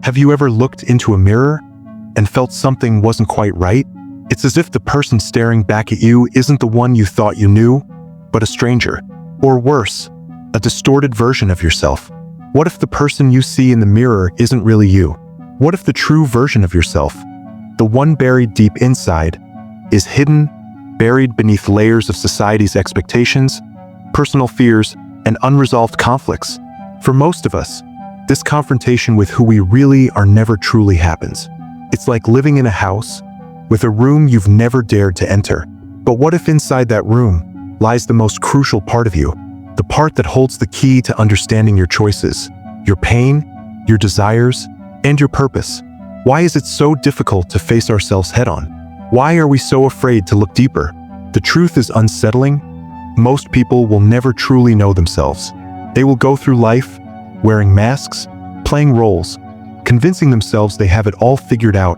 Have you ever looked into a mirror and felt something wasn't quite right? It's as if the person staring back at you isn't the one you thought you knew, but a stranger. Or worse, a distorted version of yourself. What if the person you see in the mirror isn't really you? What if the true version of yourself, the one buried deep inside, is hidden, buried beneath layers of society's expectations, personal fears, and unresolved conflicts? For most of us, this confrontation with who we really are never truly happens. It's like living in a house with a room you've never dared to enter. But what if inside that room lies the most crucial part of you? The part that holds the key to understanding your choices, your pain, your desires, and your purpose. Why is it so difficult to face ourselves head-on? Why are we so afraid to look deeper? The truth is unsettling. Most people will never truly know themselves. They will go through life wearing masks, playing roles, convincing themselves they have it all figured out,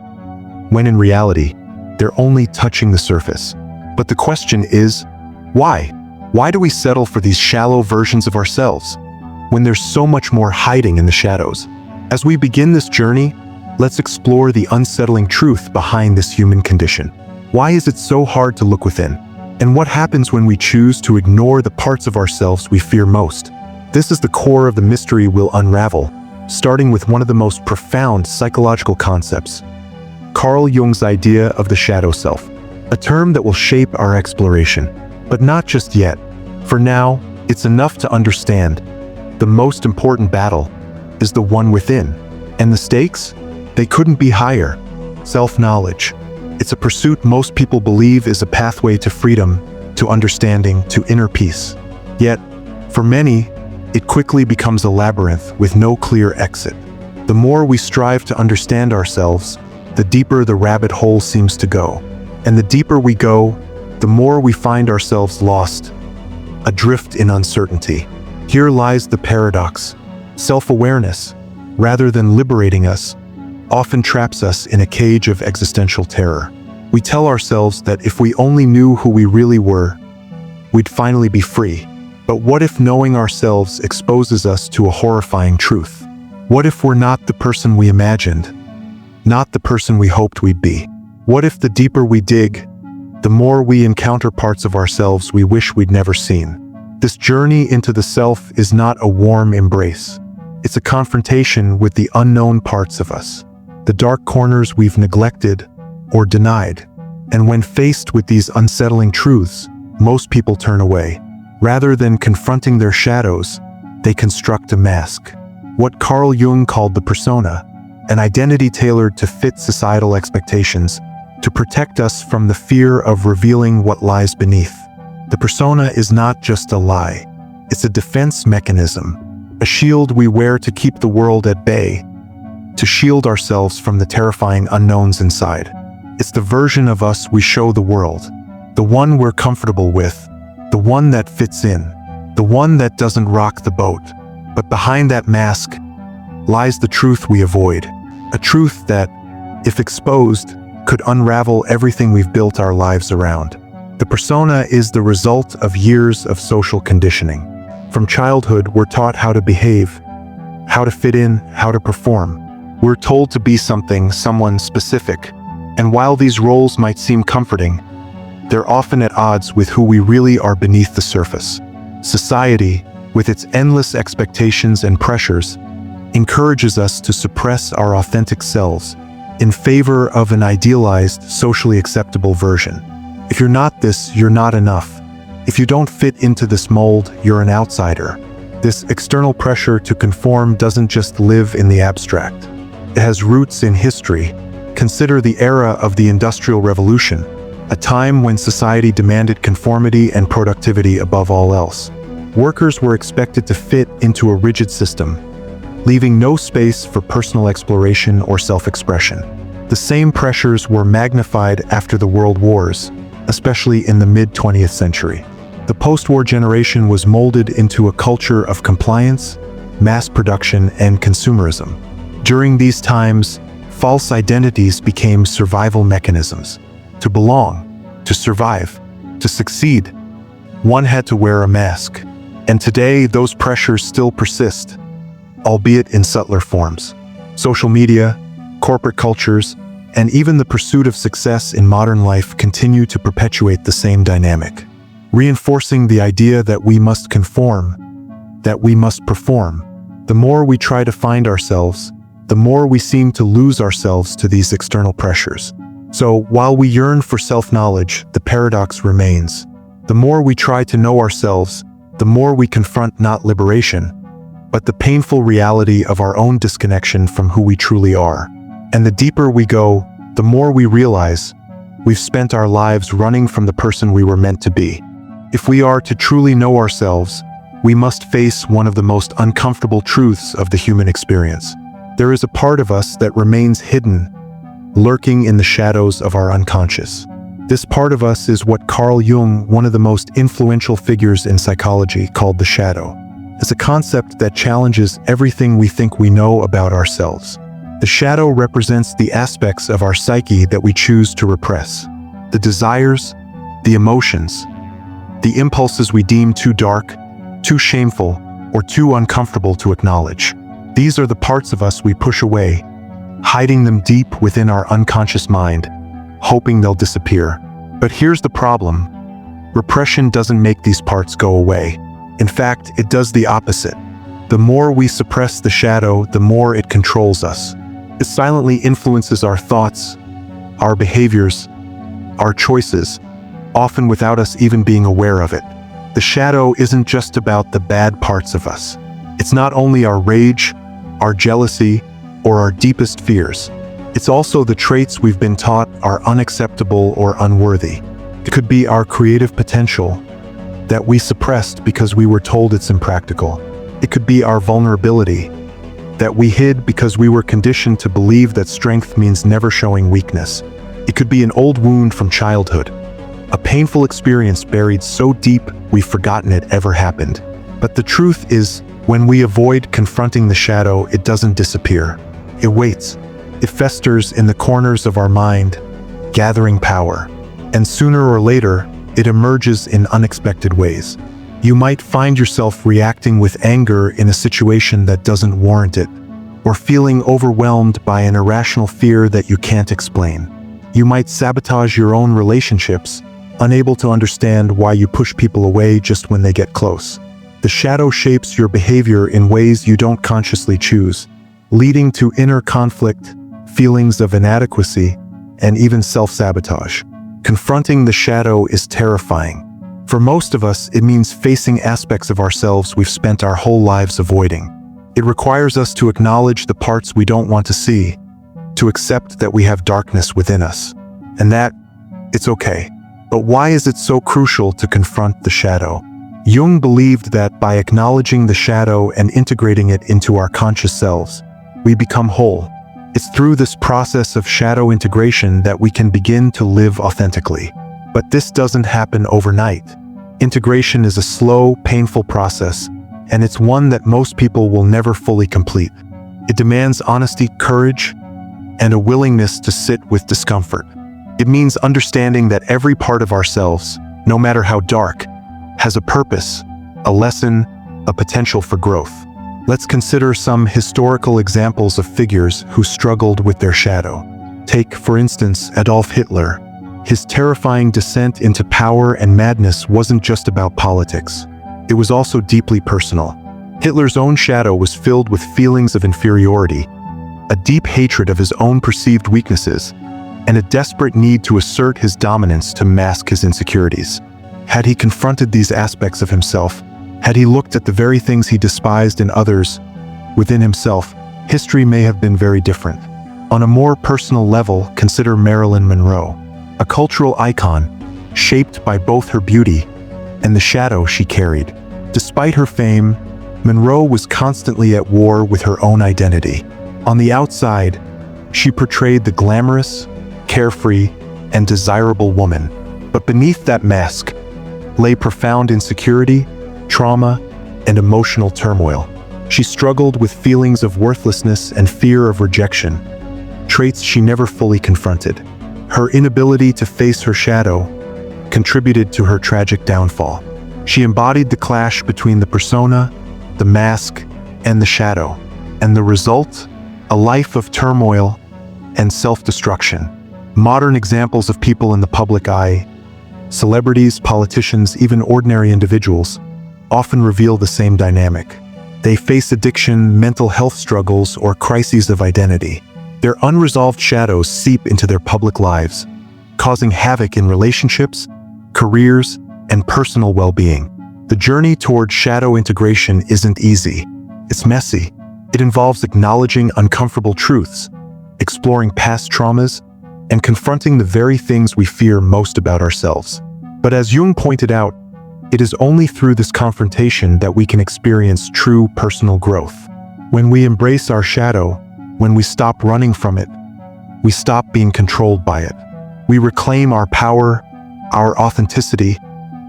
when in reality, they're only touching the surface. But the question is, why? Why do we settle for these shallow versions of ourselves, when there's so much more hiding in the shadows? As we begin this journey, let's explore the unsettling truth behind this human condition. Why is it so hard to look within? And what happens when we choose to ignore the parts of ourselves we fear most? This is the core of the mystery we'll unravel, starting with one of the most profound psychological concepts, Carl Jung's idea of the shadow self, a term that will shape our exploration. But not just yet. For now, it's enough to understand the most important battle is the one within. And the stakes? They couldn't be higher. Self-knowledge. It's a pursuit most people believe is a pathway to freedom, to understanding, to inner peace. Yet, for many, it quickly becomes a labyrinth with no clear exit. The more we strive to understand ourselves, the deeper the rabbit hole seems to go. And the deeper we go, the more we find ourselves lost, adrift in uncertainty. Here lies the paradox. Self-awareness, rather than liberating us, often traps us in a cage of existential terror. We tell ourselves that if we only knew who we really were, we'd finally be free. But what if knowing ourselves exposes us to a horrifying truth? What if we're not the person we imagined, not the person we hoped we'd be? What if the deeper we dig, the more we encounter parts of ourselves we wish we'd never seen? This journey into the self is not a warm embrace. It's a confrontation with the unknown parts of us, the dark corners we've neglected or denied. And when faced with these unsettling truths, most people turn away. Rather than confronting their shadows, they construct a mask. What Carl Jung called the persona, an identity tailored to fit societal expectations, to protect us from the fear of revealing what lies beneath. The persona is not just a lie. It's a defense mechanism, a shield we wear to keep the world at bay, to shield ourselves from the terrifying unknowns inside. It's the version of us we show the world, the one we're comfortable with, the one that fits in, the one that doesn't rock the boat. But behind that mask lies the truth we avoid, a truth that, if exposed, could unravel everything we've built our lives around. The persona is the result of years of social conditioning. From childhood, we're taught how to behave, how to fit in, how to perform. We're told to be something, someone specific. And while these roles might seem comforting, they're often at odds with who we really are beneath the surface. Society, with its endless expectations and pressures, encourages us to suppress our authentic selves in favor of an idealized, socially acceptable version. If you're not this, you're not enough. If you don't fit into this mold, you're an outsider. This external pressure to conform doesn't just live in the abstract. It has roots in history. Consider the era of the Industrial Revolution, a time when society demanded conformity and productivity above all else. Workers were expected to fit into a rigid system, leaving no space for personal exploration or self-expression. The same pressures were magnified after the World Wars, especially in the mid-20th century. The post-war generation was molded into a culture of compliance, mass production, and consumerism. During these times, false identities became survival mechanisms. To belong, to survive, to succeed, one had to wear a mask. And today, those pressures still persist, albeit in subtler forms. Social media, corporate cultures, and even the pursuit of success in modern life continue to perpetuate the same dynamic, reinforcing the idea that we must conform, that we must perform. The more we try to find ourselves, the more we seem to lose ourselves to these external pressures. So, while we yearn for self-knowledge, the paradox remains. The more we try to know ourselves, the more we confront not liberation, but the painful reality of our own disconnection from who we truly are. And the deeper we go, the more we realize we've spent our lives running from the person we were meant to be. If we are to truly know ourselves, we must face one of the most uncomfortable truths of the human experience. There is a part of us that remains hidden, lurking in the shadows of our unconscious. This part of us is what Carl Jung, one of the most influential figures in psychology, called the shadow. It's a concept that challenges everything we think we know about ourselves. The shadow represents the aspects of our psyche that we choose to repress. The desires, the emotions, the impulses we deem too dark, too shameful, or too uncomfortable to acknowledge. These are the parts of us we push away, hiding them deep within our unconscious mind, hoping they'll disappear. But here's the problem. Repression doesn't make these parts go away. In fact, it does the opposite. The more we suppress the shadow, the more it controls us. It silently influences our thoughts, our behaviors, our choices, often without us even being aware of it. The shadow isn't just about the bad parts of us. It's not only our rage, our jealousy, or our deepest fears. It's also the traits we've been taught are unacceptable or unworthy. It could be our creative potential that we suppressed because we were told it's impractical. It could be our vulnerability that we hid because we were conditioned to believe that strength means never showing weakness. It could be an old wound from childhood, a painful experience buried so deep we've forgotten it ever happened. But the truth is, when we avoid confronting the shadow, it doesn't disappear. It waits. It festers in the corners of our mind, gathering power. And sooner or later, it emerges in unexpected ways. You might find yourself reacting with anger in a situation that doesn't warrant it, or feeling overwhelmed by an irrational fear that you can't explain. You might sabotage your own relationships, unable to understand why you push people away just when they get close. The shadow shapes your behavior in ways you don't consciously choose, leading to inner conflict, feelings of inadequacy, and even self-sabotage. Confronting the shadow is terrifying. For most of us, it means facing aspects of ourselves we've spent our whole lives avoiding. It requires us to acknowledge the parts we don't want to see, to accept that we have darkness within us, and that it's okay. But why is it so crucial to confront the shadow? Jung believed that by acknowledging the shadow and integrating it into our conscious selves, we become whole. It's through this process of shadow integration that we can begin to live authentically. But this doesn't happen overnight. Integration is a slow, painful process, and it's one that most people will never fully complete. It demands honesty, courage, and a willingness to sit with discomfort. It means understanding that every part of ourselves, no matter how dark, has a purpose, a lesson, a potential for growth. Let's consider some historical examples of figures who struggled with their shadow. Take, for instance, Adolf Hitler. His terrifying descent into power and madness wasn't just about politics. It was also deeply personal. Hitler's own shadow was filled with feelings of inferiority, a deep hatred of his own perceived weaknesses, and a desperate need to assert his dominance to mask his insecurities. Had he confronted these aspects of himself, had he looked at the very things he despised in others, within himself, history may have been very different. On a more personal level, consider Marilyn Monroe, a cultural icon shaped by both her beauty and the shadow she carried. Despite her fame, Monroe was constantly at war with her own identity. On the outside, she portrayed the glamorous, carefree, and desirable woman. But beneath that mask lay profound insecurity, trauma, and emotional turmoil. She struggled with feelings of worthlessness and fear of rejection, traits she never fully confronted. Her inability to face her shadow contributed to her tragic downfall. She embodied the clash between the persona, the mask, and the shadow. And the result? a life of turmoil and self-destruction. Modern examples of people in the public eye, celebrities, politicians, even ordinary individuals, often reveal the same dynamic. They face addiction, mental health struggles, or crises of identity. Their unresolved shadows seep into their public lives, causing havoc in relationships, careers, and personal well-being. The journey toward shadow integration isn't easy. It's messy. It involves acknowledging uncomfortable truths, exploring past traumas, and confronting the very things we fear most about ourselves. But as Jung pointed out, it is only through this confrontation that we can experience true personal growth. When we embrace our shadow, when we stop running from it, we stop being controlled by it. We reclaim our power, our authenticity,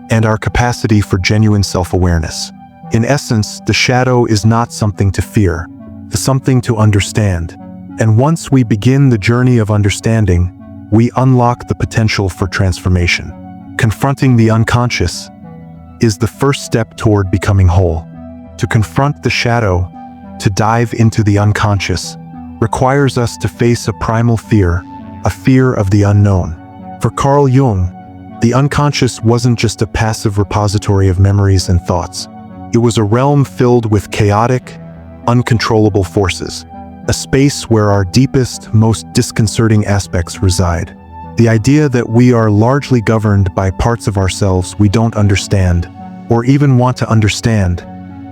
and our capacity for genuine self-awareness. In essence, the shadow is not something to fear, it's something to understand. And once we begin the journey of understanding, we unlock the potential for transformation. Confronting the unconscious is the first step toward becoming whole. To confront the shadow, to dive into the unconscious, requires us to face a primal fear, a fear of the unknown. For Carl Jung, the unconscious wasn't just a passive repository of memories and thoughts. It was a realm filled with chaotic, uncontrollable forces, a space where our deepest, most disconcerting aspects reside. The idea that we are largely governed by parts of ourselves we don't understand, or even want to understand,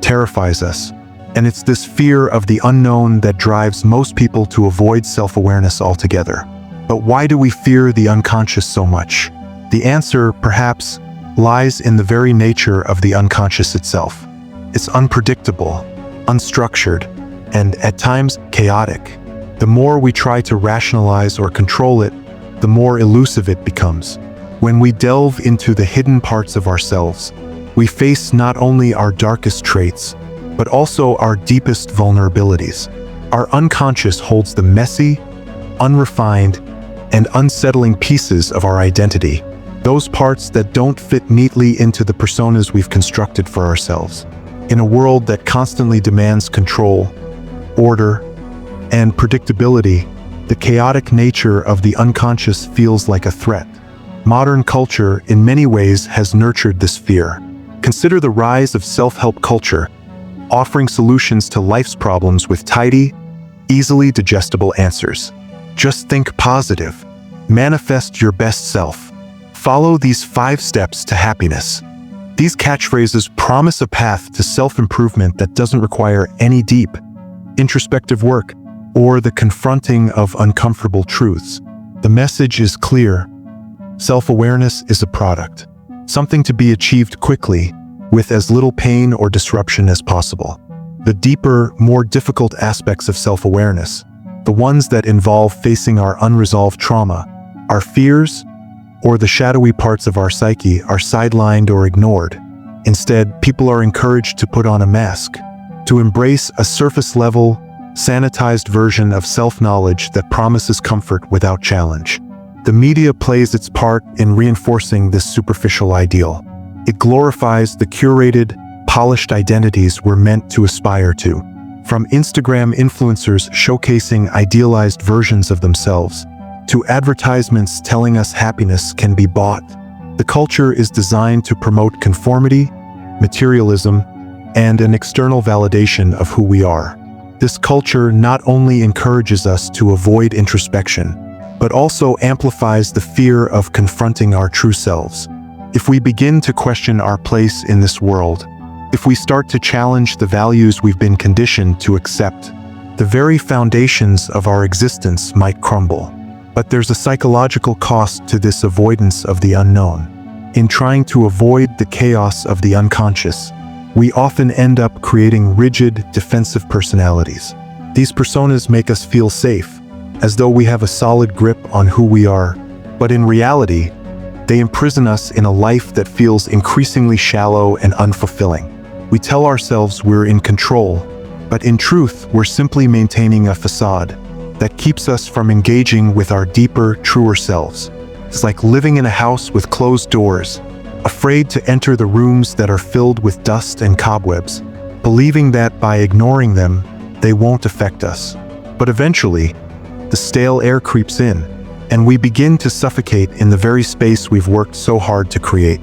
terrifies us. And it's this fear of the unknown that drives most people to avoid self-awareness altogether. But why do we fear the unconscious so much? The answer, perhaps, lies in the very nature of the unconscious itself. It's unpredictable, unstructured, and at times chaotic. The more we try to rationalize or control it, the more elusive it becomes. When we delve into the hidden parts of ourselves, we face not only our darkest traits, but also our deepest vulnerabilities. Our unconscious holds the messy, unrefined, and unsettling pieces of our identity, those parts that don't fit neatly into the personas we've constructed for ourselves. In a world that constantly demands control, order, and predictability, the chaotic nature of the unconscious feels like a threat. Modern culture, in many ways, has nurtured this fear. Consider the rise of self-help culture, offering solutions to life's problems with tidy, easily digestible answers. Just think positive. Manifest your best self. Follow these 5 steps to happiness. These catchphrases promise a path to self-improvement that doesn't require any deep, introspective work or the confronting of uncomfortable truths. The message is clear. Self-awareness is a product, something to be achieved quickly with as little pain or disruption as possible. The deeper, more difficult aspects of self-awareness, the ones that involve facing our unresolved trauma, our fears, or the shadowy parts of our psyche, are sidelined or ignored. Instead, people are encouraged to put on a mask, to embrace a surface-level, sanitized version of self-knowledge that promises comfort without challenge. The media plays its part in reinforcing this superficial ideal. It glorifies the curated, polished identities we're meant to aspire to. From Instagram influencers showcasing idealized versions of themselves, to advertisements telling us happiness can be bought, the culture is designed to promote conformity, materialism, and an external validation of who we are. This culture not only encourages us to avoid introspection, but also amplifies the fear of confronting our true selves. If we begin to question our place in this world, if we start to challenge the values we've been conditioned to accept, the very foundations of our existence might crumble. But there's a psychological cost to this avoidance of the unknown. In trying to avoid the chaos of the unconscious, we often end up creating rigid, defensive personalities. These personas make us feel safe, as though we have a solid grip on who we are, but in reality, they imprison us in a life that feels increasingly shallow and unfulfilling. We tell ourselves we're in control, but in truth, we're simply maintaining a facade that keeps us from engaging with our deeper, truer selves. It's like living in a house with closed doors, afraid to enter the rooms that are filled with dust and cobwebs, believing that by ignoring them, they won't affect us. But eventually, the stale air creeps in, and we begin to suffocate in the very space we've worked so hard to create.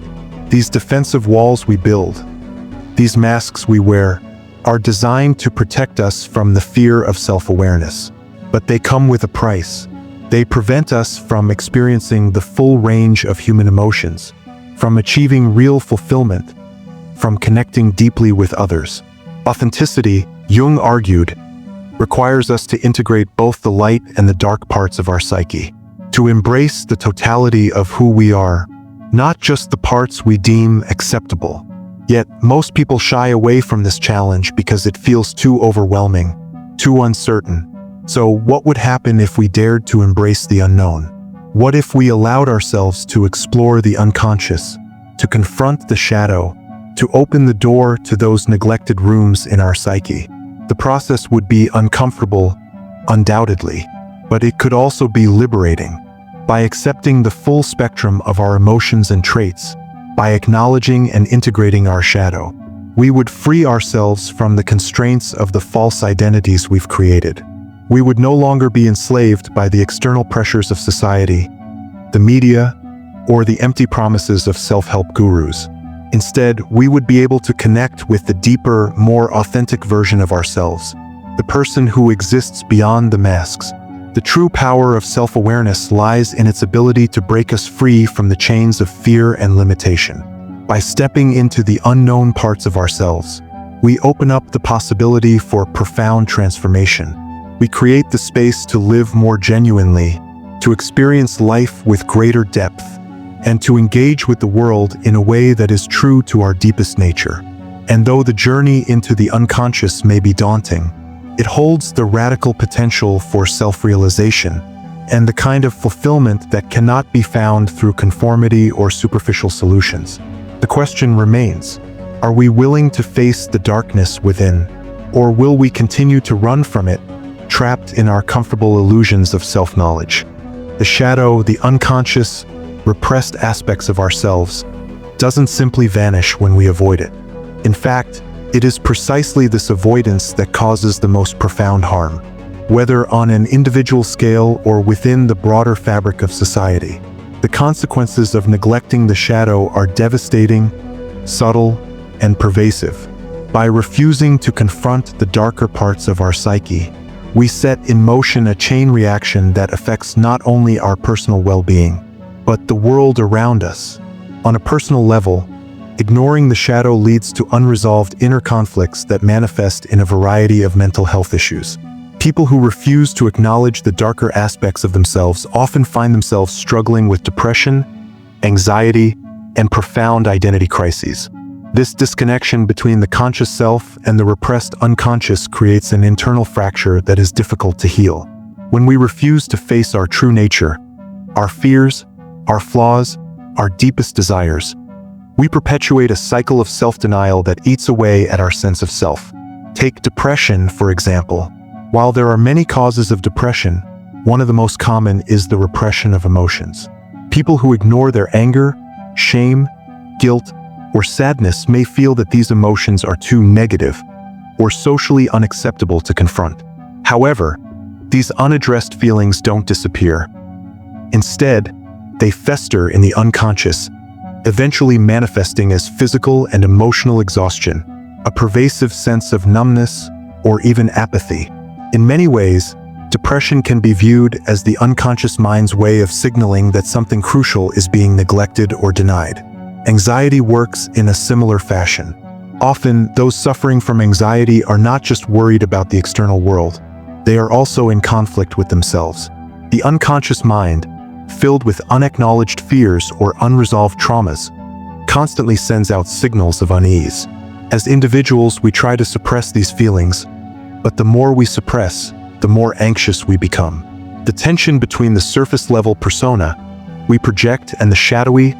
These defensive walls we build, these masks we wear, are designed to protect us from the fear of self-awareness. But they come with a price. They prevent us from experiencing the full range of human emotions, from achieving real fulfillment, from connecting deeply with others. Authenticity, Jung argued, requires us to integrate both the light and the dark parts of our psyche, to embrace the totality of who we are, not just the parts we deem acceptable. Yet, most people shy away from this challenge because it feels too overwhelming, too uncertain. So, what would happen if we dared to embrace the unknown? What if we allowed ourselves to explore the unconscious, to confront the shadow, to open the door to those neglected rooms in our psyche? The process would be uncomfortable, undoubtedly, but it could also be liberating. By accepting the full spectrum of our emotions and traits, by acknowledging and integrating our shadow, we would free ourselves from the constraints of the false identities we've created. We would no longer be enslaved by the external pressures of society, the media, or the empty promises of self-help gurus. Instead, we would be able to connect with the deeper, more authentic version of ourselves, the person who exists beyond the masks. The true power of self-awareness lies in its ability to break us free from the chains of fear and limitation. By stepping into the unknown parts of ourselves, we open up the possibility for profound transformation. We create the space to live more genuinely, to experience life with greater depth, and to engage with the world in a way that is true to our deepest nature. And though the journey into the unconscious may be daunting, it holds the radical potential for self-realization and the kind of fulfillment that cannot be found through conformity or superficial solutions. The question remains, are we willing to face the darkness within, or will we continue to run from it, trapped in our comfortable illusions of self-knowledge? The shadow, the unconscious, repressed aspects of ourselves, doesn't simply vanish when we avoid it. In fact, it is precisely this avoidance that causes the most profound harm, whether on an individual scale or within the broader fabric of society. The consequences of neglecting the shadow are devastating, subtle, and pervasive. By refusing to confront the darker parts of our psyche, we set in motion a chain reaction that affects not only our personal well-being, but the world around us. On a personal level, ignoring the shadow leads to unresolved inner conflicts that manifest in a variety of mental health issues. People who refuse to acknowledge the darker aspects of themselves often find themselves struggling with depression, anxiety, and profound identity crises. This disconnection between the conscious self and the repressed unconscious creates an internal fracture that is difficult to heal. When we refuse to face our true nature, our fears, our flaws, our deepest desires, we perpetuate a cycle of self-denial that eats away at our sense of self. Take depression, for example. While there are many causes of depression, one of the most common is the repression of emotions. People who ignore their anger, shame, guilt, or sadness may feel that these emotions are too negative or socially unacceptable to confront. However, these unaddressed feelings don't disappear. Instead, they fester in the unconscious, eventually manifesting as physical and emotional exhaustion, a pervasive sense of numbness, or even apathy. In many ways, depression can be viewed as the unconscious mind's way of signaling that something crucial is being neglected or denied. Anxiety works in a similar fashion. Often, those suffering from anxiety are not just worried about the external world, they are also in conflict with themselves. The unconscious mind, filled with unacknowledged fears or unresolved traumas, constantly sends out signals of unease. As individuals, we try to suppress these feelings, but the more we suppress, the more anxious we become. The tension between the surface-level persona we project and the shadowy,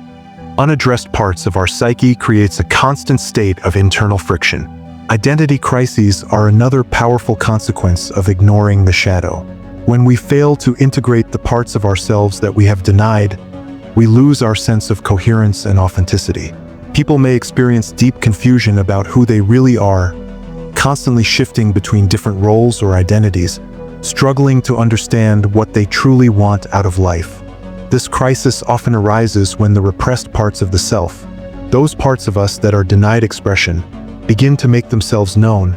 unaddressed parts of our psyche creates a constant state of internal friction. Identity crises are another powerful consequence of ignoring the shadow. When we fail to integrate the parts of ourselves that we have denied, we lose our sense of coherence and authenticity. People may experience deep confusion about who they really are, constantly shifting between different roles or identities, struggling to understand what they truly want out of life. This crisis often arises when the repressed parts of the self, those parts of us that are denied expression, begin to make themselves known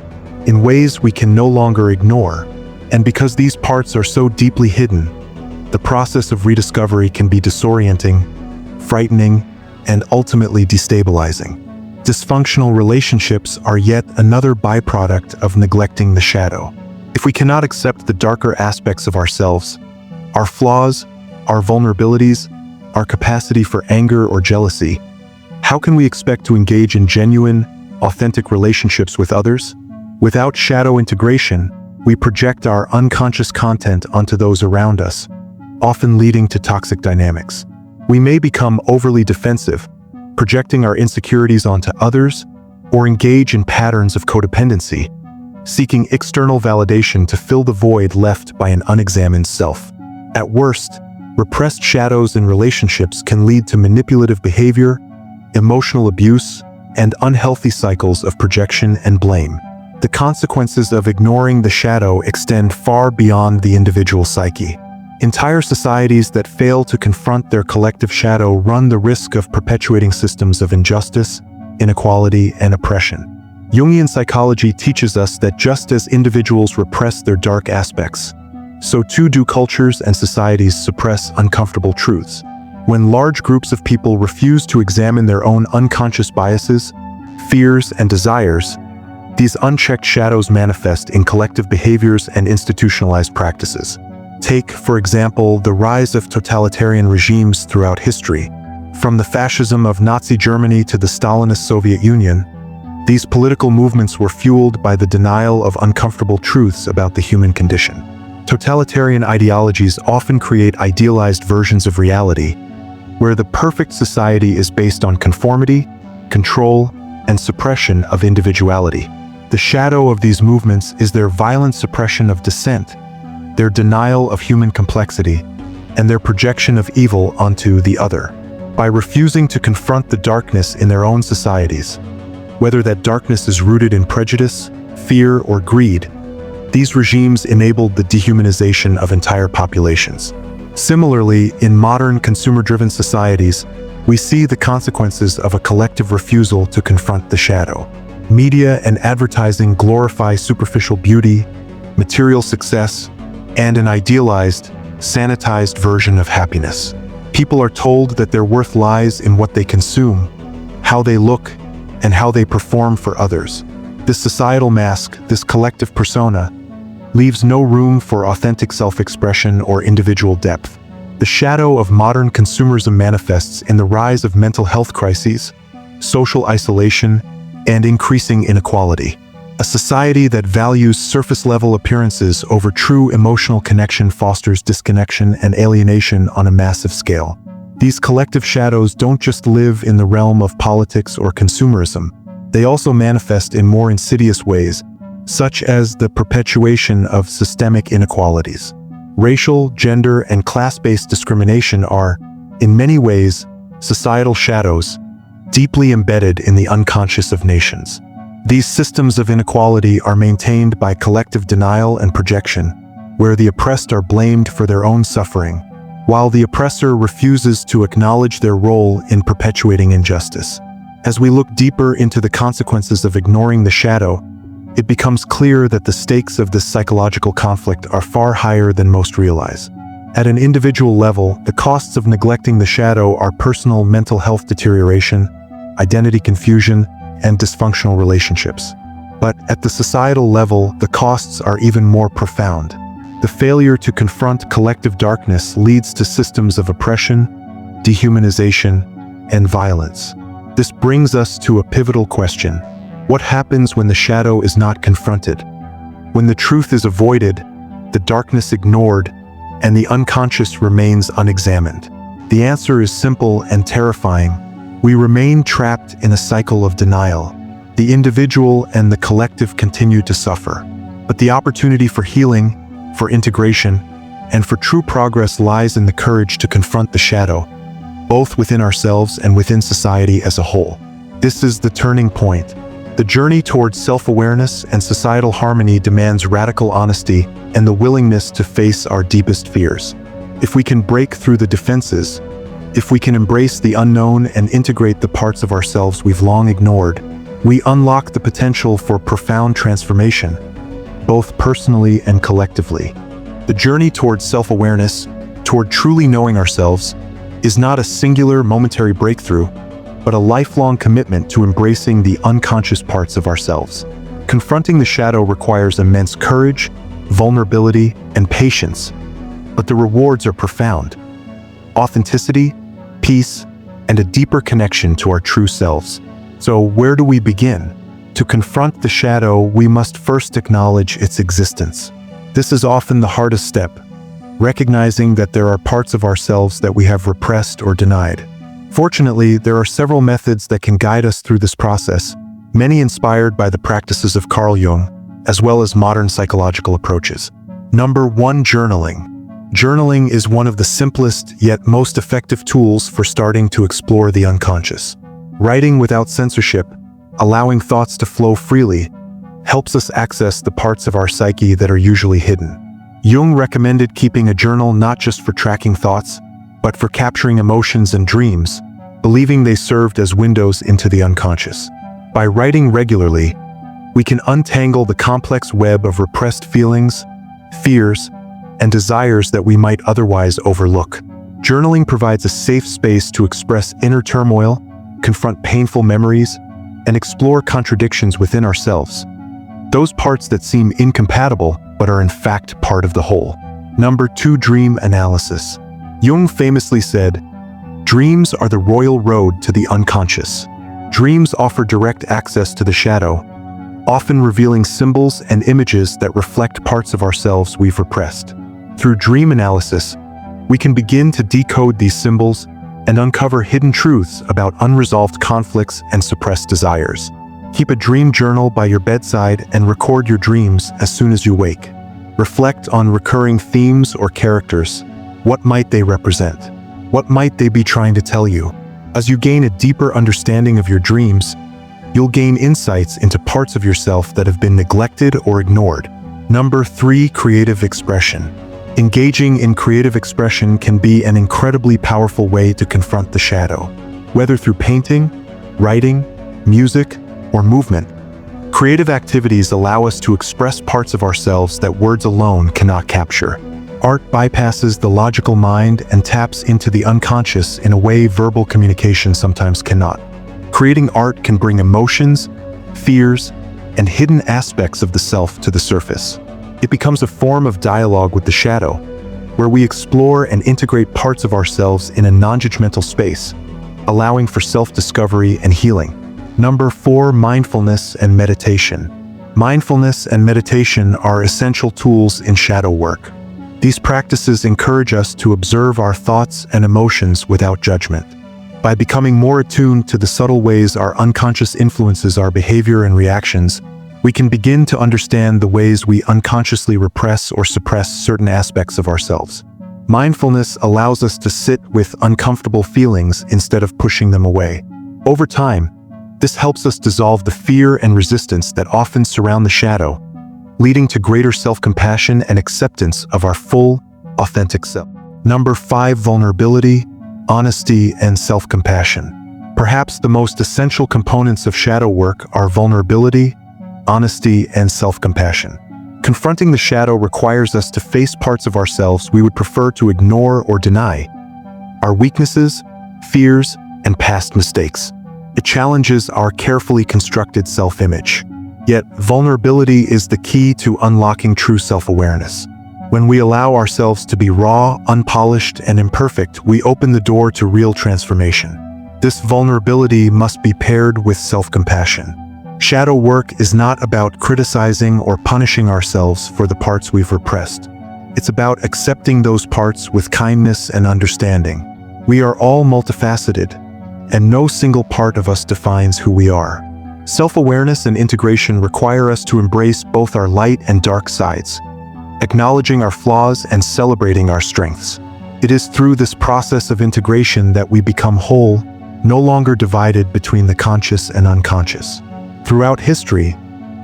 in ways we can no longer ignore. And because these parts are so deeply hidden, the process of rediscovery can be disorienting, frightening, and ultimately destabilizing. Dysfunctional relationships are yet another byproduct of neglecting the shadow. If we cannot accept the darker aspects of ourselves, our flaws, our vulnerabilities, our capacity for anger or jealousy, how can we expect to engage in genuine, authentic relationships with others? Without shadow integration, we project our unconscious content onto those around us, often leading to toxic dynamics. We may become overly defensive, projecting our insecurities onto others, or engage in patterns of codependency, seeking external validation to fill the void left by an unexamined self. At worst, repressed shadows in relationships can lead to manipulative behavior, emotional abuse, and unhealthy cycles of projection and blame. The consequences of ignoring the shadow extend far beyond the individual psyche. Entire societies that fail to confront their collective shadow run the risk of perpetuating systems of injustice, inequality, and oppression. Jungian psychology teaches us that just as individuals repress their dark aspects, so too do cultures and societies suppress uncomfortable truths. When large groups of people refuse to examine their own unconscious biases, fears, and desires, these unchecked shadows manifest in collective behaviors and institutionalized practices. Take, for example, the rise of totalitarian regimes throughout history. From the fascism of Nazi Germany to the Stalinist Soviet Union, these political movements were fueled by the denial of uncomfortable truths about the human condition. Totalitarian ideologies often create idealized versions of reality, where the perfect society is based on conformity, control, and suppression of individuality. The shadow of these movements is their violent suppression of dissent, their denial of human complexity, and their projection of evil onto the other. By refusing to confront the darkness in their own societies, whether that darkness is rooted in prejudice, fear, or greed, these regimes enabled the dehumanization of entire populations. Similarly, in modern consumer-driven societies, we see the consequences of a collective refusal to confront the shadow. Media and advertising glorify superficial beauty, material success, and an idealized, sanitized version of happiness. People are told that their worth lies in what they consume, how they look, and how they perform for others. This societal mask, this collective persona, leaves no room for authentic self-expression or individual depth. The shadow of modern consumerism manifests in the rise of mental health crises, social isolation, and increasing inequality. A society that values surface-level appearances over true emotional connection fosters disconnection and alienation on a massive scale. These collective shadows don't just live in the realm of politics or consumerism. They also manifest in more insidious ways, such as the perpetuation of systemic inequalities. Racial, gender, and class-based discrimination are, in many ways, societal shadows, deeply embedded in the unconscious of nations. These systems of inequality are maintained by collective denial and projection, where the oppressed are blamed for their own suffering, while the oppressor refuses to acknowledge their role in perpetuating injustice. As we look deeper into the consequences of ignoring the shadow, it becomes clear that the stakes of this psychological conflict are far higher than most realize. At an individual level, the costs of neglecting the shadow are personal mental health deterioration, identity confusion, and dysfunctional relationships. But at the societal level, the costs are even more profound. The failure to confront collective darkness leads to systems of oppression, dehumanization, and violence. This brings us to a pivotal question. What happens when the shadow is not confronted? When the truth is avoided, the darkness ignored, and the unconscious remains unexamined? The answer is simple and terrifying. We remain trapped in a cycle of denial. The individual and the collective continue to suffer. But the opportunity for healing, for integration, and for true progress lies in the courage to confront the shadow, both within ourselves and within society as a whole. This is the turning point, The journey towards self-awareness and societal harmony demands radical honesty and the willingness to face our deepest fears. If we can break through the defenses, if we can embrace the unknown and integrate the parts of ourselves we've long ignored, we unlock the potential for profound transformation, both personally and collectively. The journey towards self-awareness, toward truly knowing ourselves, is not a singular momentary breakthrough, but a lifelong commitment to embracing the unconscious parts of ourselves. Confronting the shadow requires immense courage, vulnerability, and patience, but the rewards are profound. Authenticity, peace, and a deeper connection to our true selves. So where do we begin? To confront the shadow, we must first acknowledge its existence. This is often the hardest step, recognizing that there are parts of ourselves that we have repressed or denied. Fortunately, there are several methods that can guide us through this process, many inspired by the practices of Carl Jung, as well as modern psychological approaches. Number 1, journaling. Journaling is one of the simplest yet most effective tools for starting to explore the unconscious. Writing without censorship, allowing thoughts to flow freely, helps us access the parts of our psyche that are usually hidden. Jung recommended keeping a journal not just for tracking thoughts, but for capturing emotions and dreams, believing they served as windows into the unconscious. By writing regularly, we can untangle the complex web of repressed feelings, fears, and desires that we might otherwise overlook. Journaling provides a safe space to express inner turmoil, confront painful memories, and explore contradictions within ourselves. Those parts that seem incompatible but are in fact part of the whole. Number 2, dream analysis. Jung famously said, "Dreams are the royal road to the unconscious." Dreams offer direct access to the shadow, often revealing symbols and images that reflect parts of ourselves we've repressed. Through dream analysis, we can begin to decode these symbols and uncover hidden truths about unresolved conflicts and suppressed desires. Keep a dream journal by your bedside and record your dreams as soon as you wake. Reflect on recurring themes or characters. What might they represent? What might they be trying to tell you? As you gain a deeper understanding of your dreams, you'll gain insights into parts of yourself that have been neglected or ignored. Number 3, creative expression. Engaging in creative expression can be an incredibly powerful way to confront the shadow. Whether through painting, writing, music, or movement, creative activities allow us to express parts of ourselves that words alone cannot capture. Art bypasses the logical mind and taps into the unconscious in a way verbal communication sometimes cannot. Creating art can bring emotions, fears, and hidden aspects of the self to the surface. It becomes a form of dialogue with the shadow, where we explore and integrate parts of ourselves in a non-judgmental space, allowing for self-discovery and healing. Number 4, mindfulness and meditation. Mindfulness and meditation are essential tools in shadow work. These practices encourage us to observe our thoughts and emotions without judgment. By becoming more attuned to the subtle ways our unconscious influences our behavior and reactions, we can begin to understand the ways we unconsciously repress or suppress certain aspects of ourselves. Mindfulness allows us to sit with uncomfortable feelings instead of pushing them away. Over time, this helps us dissolve the fear and resistance that often surround the shadow, leading to greater self-compassion and acceptance of our full, authentic self. Number 5, vulnerability, honesty, and self-compassion. Perhaps the most essential components of shadow work are vulnerability, honesty, and self-compassion. Confronting the shadow requires us to face parts of ourselves we would prefer to ignore or deny, our weaknesses, fears, and past mistakes. It challenges our carefully constructed self-image. Yet, vulnerability is the key to unlocking true self-awareness. When we allow ourselves to be raw, unpolished, and imperfect, we open the door to real transformation. This vulnerability must be paired with self-compassion. Shadow work is not about criticizing or punishing ourselves for the parts we've repressed. It's about accepting those parts with kindness and understanding. We are all multifaceted, and no single part of us defines who we are. Self-awareness and integration require us to embrace both our light and dark sides, acknowledging our flaws and celebrating our strengths. It is through this process of integration that we become whole, no longer divided between the conscious and unconscious. Throughout history,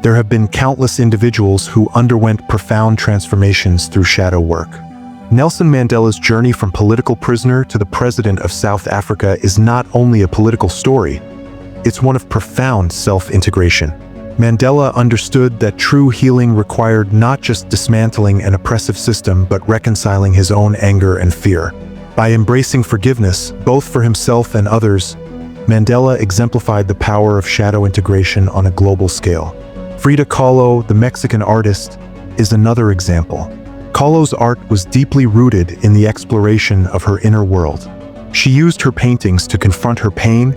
there have been countless individuals who underwent profound transformations through shadow work. Nelson Mandela's journey from political prisoner to the president of South Africa is not only a political story, it's one of profound self-integration. Mandela understood that true healing required not just dismantling an oppressive system but reconciling his own anger and fear. By embracing forgiveness, both for himself and others, Mandela exemplified the power of shadow integration on a global scale. Frida Kahlo, the Mexican artist, is another example. Kahlo's art was deeply rooted in the exploration of her inner world. She used her paintings to confront her pain,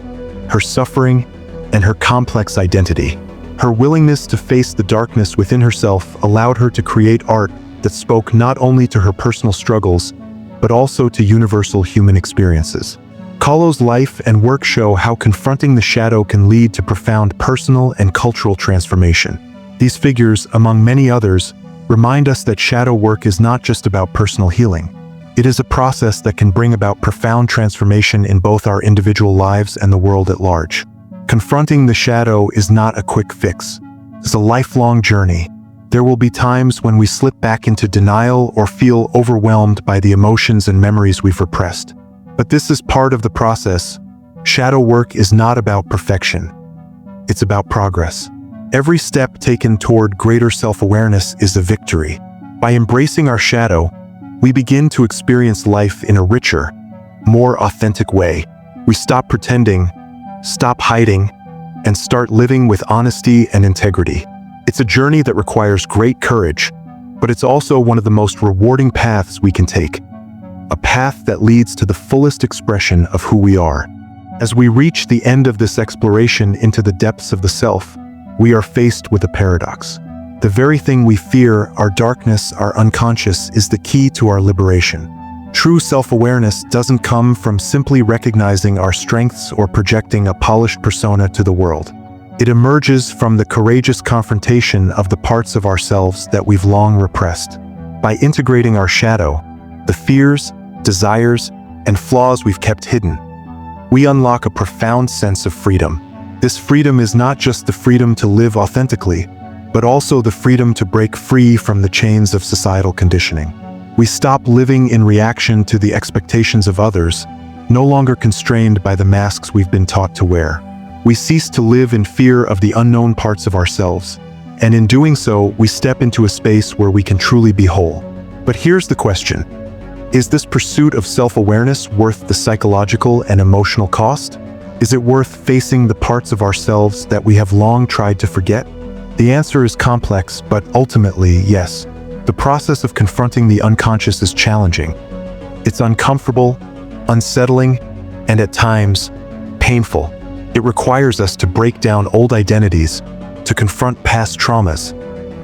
her suffering, and her complex identity. Her willingness to face the darkness within herself allowed her to create art that spoke not only to her personal struggles, but also to universal human experiences. Kahlo's life and work show how confronting the shadow can lead to profound personal and cultural transformation. These figures, among many others, remind us that shadow work is not just about personal healing. It is a process that can bring about profound transformation in both our individual lives and the world at large. Confronting the shadow is not a quick fix. It's a lifelong journey. There will be times when we slip back into denial or feel overwhelmed by the emotions and memories we've repressed. But this is part of the process. Shadow work is not about perfection. It's about progress. Every step taken toward greater self-awareness is a victory. By embracing our shadow, we begin to experience life in a richer, more authentic way. We stop pretending, stop hiding, and start living with honesty and integrity. It's a journey that requires great courage, but it's also one of the most rewarding paths we can take. A path that leads to the fullest expression of who we are. As we reach the end of this exploration into the depths of the self, we are faced with a paradox. The very thing we fear, our darkness, our unconscious, is the key to our liberation. True self-awareness doesn't come from simply recognizing our strengths or projecting a polished persona to the world. It emerges from the courageous confrontation of the parts of ourselves that we've long repressed. By integrating our shadow, the fears, desires, and flaws we've kept hidden, we unlock a profound sense of freedom. This freedom is not just the freedom to live authentically, but also the freedom to break free from the chains of societal conditioning. We stop living in reaction to the expectations of others, no longer constrained by the masks we've been taught to wear. We cease to live in fear of the unknown parts of ourselves, and in doing so, we step into a space where we can truly be whole. But here's the question. Is this pursuit of self-awareness worth the psychological and emotional cost? Is it worth facing the parts of ourselves that we have long tried to forget? The answer is complex, but ultimately, yes. The process of confronting the unconscious is challenging. It's uncomfortable, unsettling, and at times, painful. It requires us to break down old identities, to confront past traumas,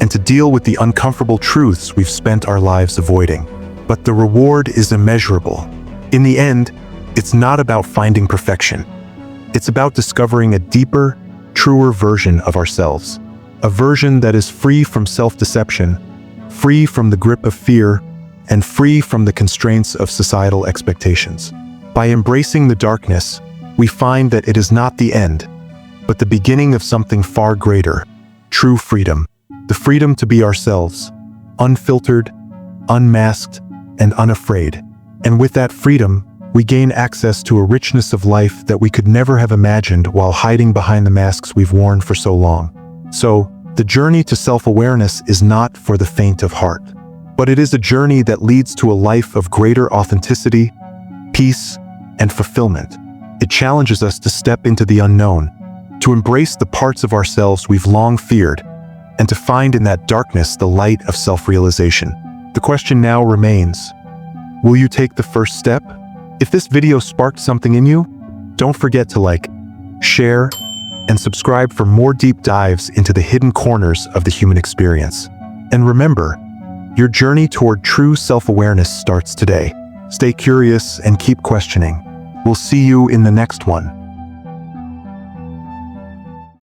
and to deal with the uncomfortable truths we've spent our lives avoiding. But the reward is immeasurable. In the end, it's not about finding perfection. It's about discovering a deeper, truer version of ourselves. A version that is free from self-deception, free from the grip of fear, and free from the constraints of societal expectations. By embracing the darkness, we find that it is not the end, but the beginning of something far greater, true freedom. The freedom to be ourselves, unfiltered, unmasked, and unafraid. And with that freedom, we gain access to a richness of life that we could never have imagined while hiding behind the masks we've worn for so long. So, the journey to self-awareness is not for the faint of heart, but it is a journey that leads to a life of greater authenticity, peace, and fulfillment. It challenges us to step into the unknown, to embrace the parts of ourselves we've long feared, and to find in that darkness the light of self-realization. The question now remains, will you take the first step? If this video sparked something in you, don't forget to like, share, and subscribe for more deep dives into the hidden corners of the human experience. And remember, your journey toward true self-awareness starts today. Stay curious and keep questioning. We'll see you in the next one.